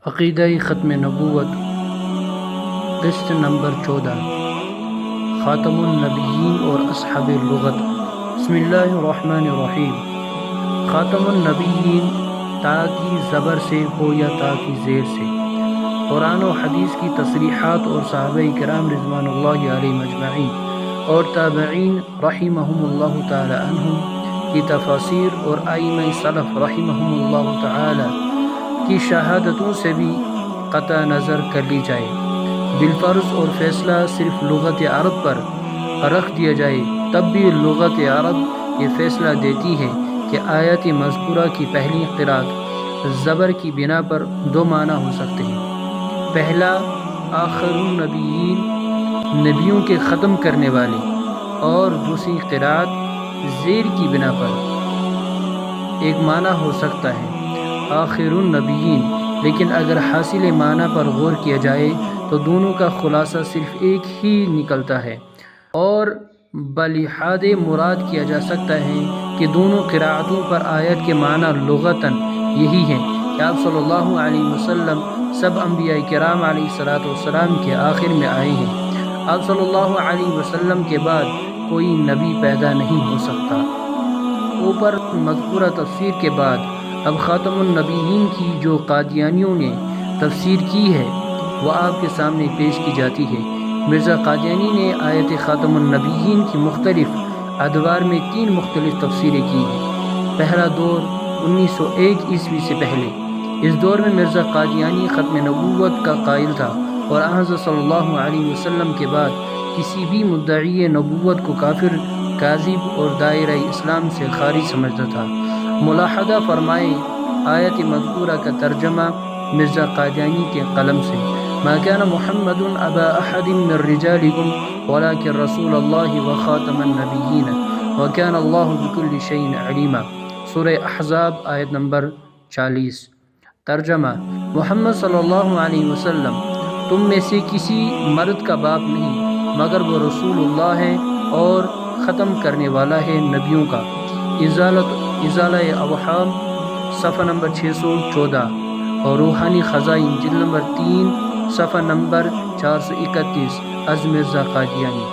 عقیدہ ختم نبوت قسط نمبر 14 خاتم النبیین اور اصحاب اللغت۔ بسم اللہ الرحمن الرحیم۔ خاتم النبیین تا کی زبر سے ہو یا تا کی زیر سے، قرآن و حدیث کی تصریحات اور صحابہ کرام رضوان اللہ علیہم اجمعین اور تابعین رحمہم اللہ تعالی عنہم کی تفاسیر اور ائمہ سلف رحمہم اللہ تعالی کی شہادتوں سے بھی قطع نظر کر لی جائے، بالفرض اور فیصلہ صرف لغت عرب پر رکھ دیا جائے، تب بھی لغت عرب یہ فیصلہ دیتی ہے کہ آیت مذکورہ کی پہلی قرأت زبر کی بنا پر دو معنی ہو سکتے ہیں۔ پہلا، آخر النبیین، نبیوں کے ختم کرنے والے، اور دوسری قرأت زیر کی بنا پر ایک معنی ہو سکتا ہے آخر النبیین، لیکن اگر حاصل معنی پر غور کیا جائے تو دونوں کا خلاصہ صرف ایک ہی نکلتا ہے، اور بالحاد مراد کیا جا سکتا ہے کہ دونوں قرأتوں پر آیت کے معنی لغتاً یہی ہیں کہ آپ صلی اللہ علیہ وسلم سب انبیاء کرام علیہ السلام کے آخر میں آئے ہیں، آپ صلی اللہ علیہ وسلم کے بعد کوئی نبی پیدا نہیں ہو سکتا۔ اوپر مذکورہ تفسیر کے بعد اب خاتم النبیین کی جو قادیانیوں نے تفسیر کی ہے وہ آپ کے سامنے پیش کی جاتی ہے۔ مرزا قادیانی نے آیت خاتم النبیین کی مختلف ادوار میں 3 مختلف تفسیریں کی ہیں۔ پہلا دور 1901 عیسوی سے پہلے، اس دور میں مرزا قادیانی ختم نبوت کا قائل تھا اور حضرت صلی اللہ علیہ وسلم کے بعد کسی بھی مدعی نبوت کو کافر، کاذب اور دائرہ اسلام سے خارج سمجھتا تھا۔ ملاحظہ فرمائیں آیت مذکورہ کا ترجمہ مرزا قادیانی کے قلم سے: ما كان محمد ابا احد من رجالكم ولكن رسول الله وخاتم النبيين وكان الله بكل شيء عليما۔ سورہ احزاب آیت نمبر 40۔ ترجمہ: محمد صلی اللہ علیہ وسلم تم میں سے کسی مرد کا باپ نہیں، مگر وہ رسول اللہ ہے اور ختم کرنے والا ہے نبیوں کا۔ ازالہ اوہام صفحہ نمبر 614 اور روحانی خزائن جلد نمبر 3 صفحہ نمبر 431 از مرزا قادیانی۔